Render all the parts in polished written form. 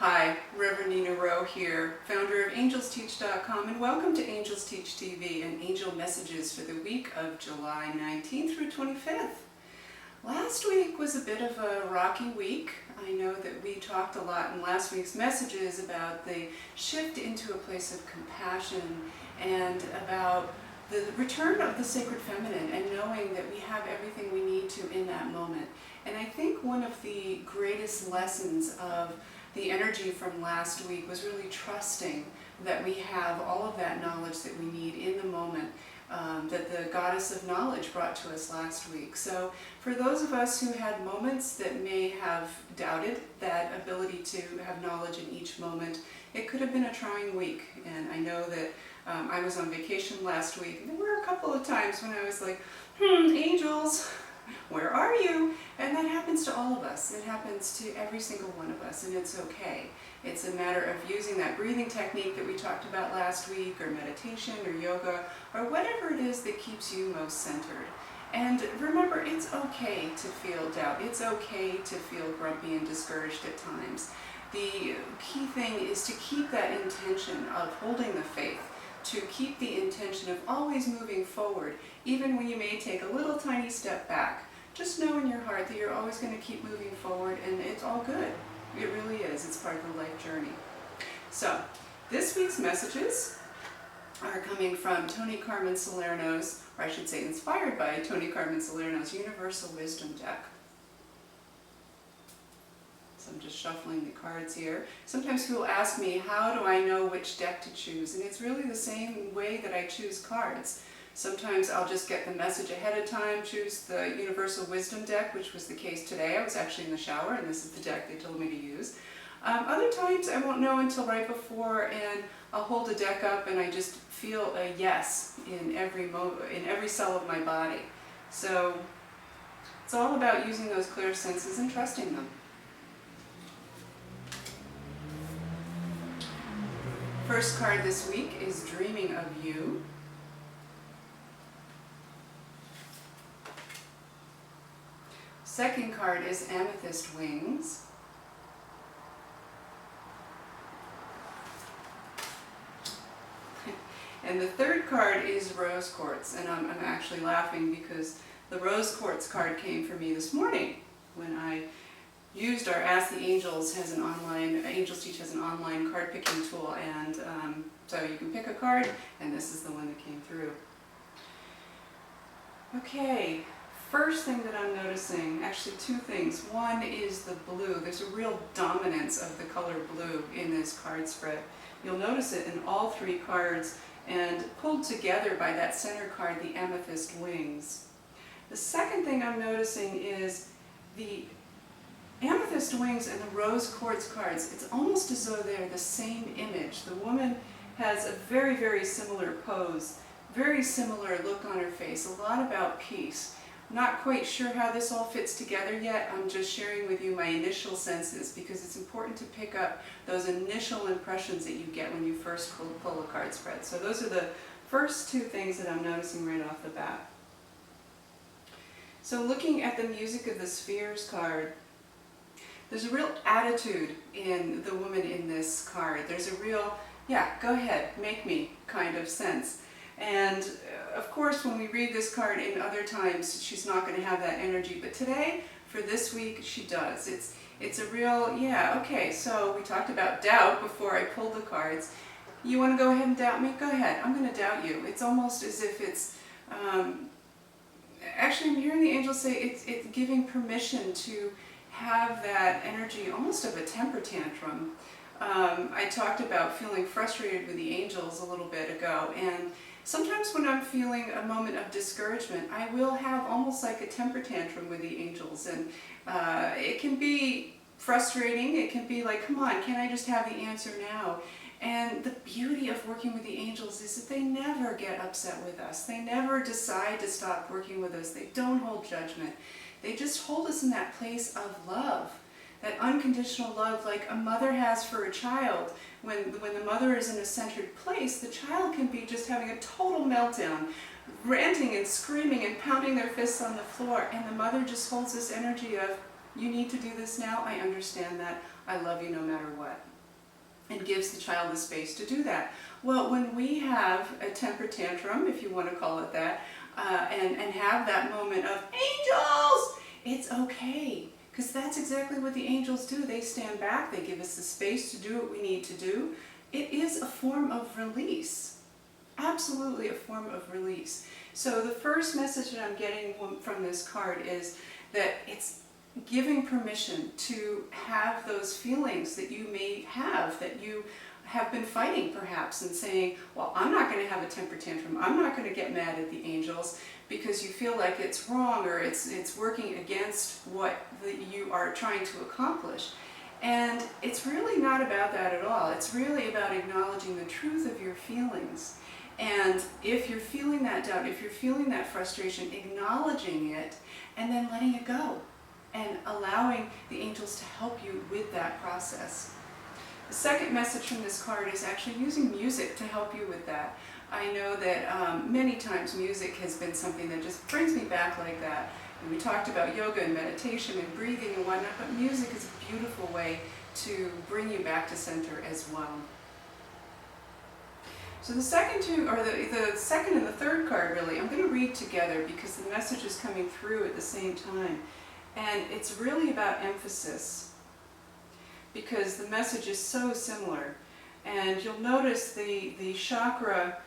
Hi, Reverend Nina Rowe here, founder of AngelsTeach.com, and welcome to AngelsTeach TV and Angel Messages for the week of July 19th through 25th. Last week was a bit of a rocky week. I know that we talked a lot in last week's messages about the shift into a place of compassion and about the return of the sacred feminine and knowing that we have everything we need to in that moment. And I think one of the greatest lessons of the energy from last week was really trusting that we have all of that knowledge that we need in the moment that the goddess of knowledge brought to us last week. So for those of us who had moments that may have doubted that ability to have knowledge in each moment, it could have been a trying week. And I know that I was on vacation last week, and there were a couple of times when I was like, angels, where are you? And that happens to all of us. It happens to every single one of us, and it's okay. It's a matter of using that breathing technique that we talked about last week, or meditation, or yoga, or whatever it is that keeps you most centered. And remember, it's okay to feel doubt. It's okay to feel grumpy and discouraged at times. The key thing is to keep that intention of holding the faith, to keep the intention of always moving forward, even when you may take a little tiny step back. Just know in your heart that you're always going to keep moving forward, and it's all good. It really is. It's part of the life journey. So, this week's messages are coming from Tony Carmen Salerno's, or I should say inspired by Tony Carmen Salerno's Universal Wisdom deck. So I'm just shuffling the cards here. Sometimes people ask me, how do I know which deck to choose? And it's really the same way that I choose cards. Sometimes I'll just get the message ahead of time, choose the Universal Wisdom deck, which was the case today. I was actually in the shower, and this is the deck they told me to use. Other times I won't know until right before, and I'll hold the deck up and I just feel a yes in every cell of my body. So it's all about using those clear senses and trusting them. First card this week is Dreaming of You. Second card is Amethyst Wings. And the third card is Rose Quartz. And I'm actually laughing because the Rose Quartz card came for me this morning when I used our Ask the Angels has an online, AngelsTeach has an online card picking tool, and so you can pick a card, and this is the one that came through. Okay, first thing that I'm noticing, actually two things. One is the blue. There's a real dominance of the color blue in this card spread. You'll notice it in all three cards, and pulled together by that center card, the Amethyst Wings. The second thing I'm noticing is the Amethyst Wings and the Rose Quartz cards. It's almost as though they're the same image. The woman has a very, very similar pose, very similar look on her face, a lot about peace. Not quite sure how this all fits together yet. I'm just sharing with you my initial senses because it's important to pick up those initial impressions that you get when you first pull a card spread. So those are the first two things that I'm noticing right off the bat. So looking at the Music of the Spheres card, there's a real attitude in the woman in this card. There's a real, yeah, go ahead, make me kind of sense. And of course, when we read this card in other times, she's not going to have that energy. But today, for this week, she does. It's a real, yeah, okay, so we talked about doubt before I pulled the cards. You want to go ahead and doubt me? Go ahead. I'm going to doubt you. It's almost as if it's, actually I'm hearing the angels say it's giving permission to have that energy almost of a temper tantrum. I talked about feeling frustrated with the angels a little bit ago, and sometimes when I'm feeling a moment of discouragement, I will have almost like a temper tantrum with the angels, and it can be frustrating. It can be like, come on, can't I just have the answer now? And the beauty of working with the angels is that they never get upset with us. They never decide to stop working with us. They don't hold judgment. They just hold us in that place of love, that unconditional love like a mother has for a child. When the mother is in a centered place, the child can be just having a total meltdown, ranting and screaming and pounding their fists on the floor, and the mother just holds this energy of, you need to do this now, I understand that, I love you no matter what, and gives the child the space to do that. Well, when we have a temper tantrum, if you want to call it that, and have that moment of angels, it's okay, because that's exactly what the angels do. They stand back, they give us the space to do what we need to do. It is a form of release, absolutely a form of release. So the first message that I'm getting from this card is that it's giving permission to have those feelings that you may have, that you have been fighting perhaps, and saying, well, I'm not going to have a temper tantrum, I'm not going to get mad at the angels, because you feel like it's wrong or it's working against what you are trying to accomplish. And it's really not about that at all. It's really about acknowledging the truth of your feelings. And if you're feeling that doubt, if you're feeling that frustration, acknowledging it and then letting it go and allowing the angels to help you with that process. The second message from this card is actually using music to help you with that. I know that many times music has been something that just brings me back like that. And we talked about yoga and meditation and breathing and whatnot, but music is a beautiful way to bring you back to center as well. So the second two, or the second and the third card really, I'm going to read together because the message is coming through at the same time. And it's really about emphasis, because the message is so similar. And you'll notice the chakra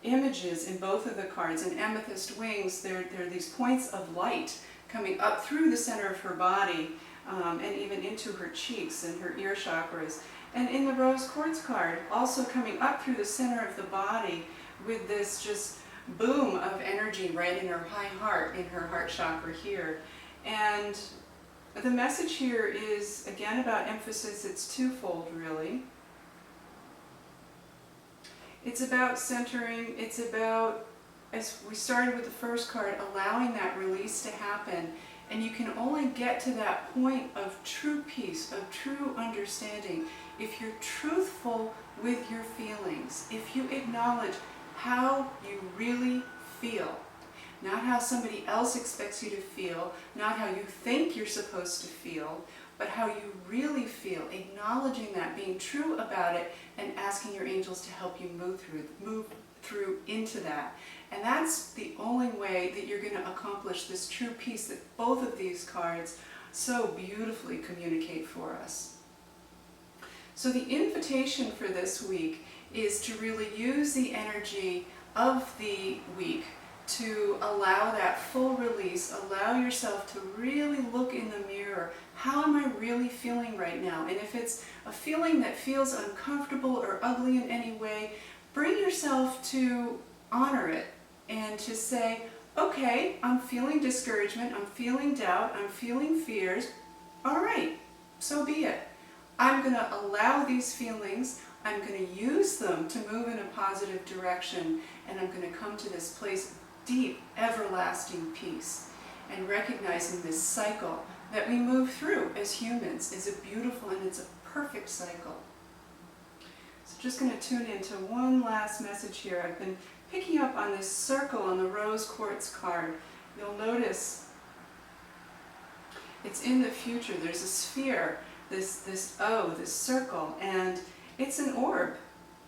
images in both of the cards. In amethyst wings, there are these points of light coming up through the center of her body and even into her cheeks and her ear chakras. And in the rose quartz card, also coming up through the center of the body with this just boom of energy right in her high heart, in her heart chakra here. And the message here is, again, about emphasis. It's twofold, really. It's about centering. It's about, as we started with the first card, allowing that release to happen. And you can only get to that point of true peace, of true understanding, if you're truthful with your feelings, if you acknowledge how you really feel. Not how somebody else expects you to feel, not how you think you're supposed to feel, but how you really feel, acknowledging that, being true about it, and asking your angels to help you move through into that. And that's the only way that you're going to accomplish this true peace that both of these cards so beautifully communicate for us. So the invitation for this week is to really use the energy of the week to allow that full release, allow yourself to really look in the mirror. How am I really feeling right now? And if it's a feeling that feels uncomfortable or ugly in any way, bring yourself to honor it and to say, okay, I'm feeling discouragement, I'm feeling doubt, I'm feeling fears. All right, so be it. I'm going to allow these feelings, I'm going to use them to move in a positive direction, and I'm going to come to this place of deep, everlasting peace. And recognizing this cycle that we move through as humans is a beautiful and it's a perfect cycle. So just going to tune into one last message here. I've been picking up on this circle on the rose quartz card. You'll notice it's in the future. There's a sphere, this O, this circle, and it's an orb.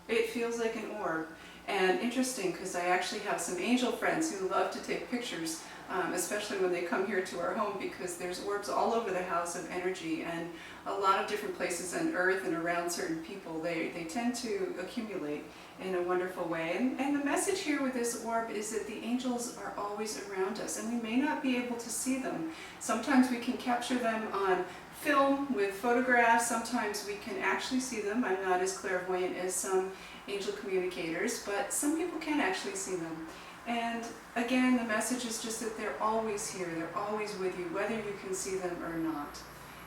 It feels like an orb. And interesting, because I actually have some angel friends who love to take pictures, especially when they come here to our home, because there's orbs all over the house of energy, and a lot of different places on Earth and around certain people. They tend to accumulate in a wonderful way. And the message here with this orb is that the angels are always around us, and we may not be able to see them. Sometimes we can capture them on film with photographs. Sometimes we can actually see them. I'm not as clairvoyant as some angel communicators, but some people can actually see them. And again, the message is just that they're always here, they're always with you, whether you can see them or not.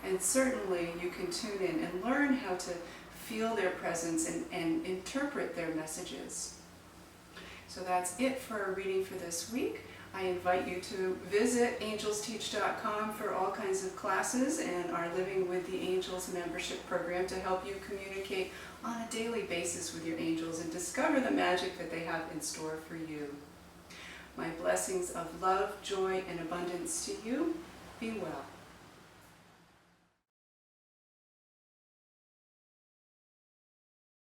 And certainly you can tune in and learn how to feel their presence and interpret their messages. So that's it for our reading for this week. I invite you to visit AngelsTeach.com for all kinds of classes and our Living with the Angels membership program to help you communicate on a daily basis with your angels and discover the magic that they have in store for you. My blessings of love, joy, and abundance to you. Be well.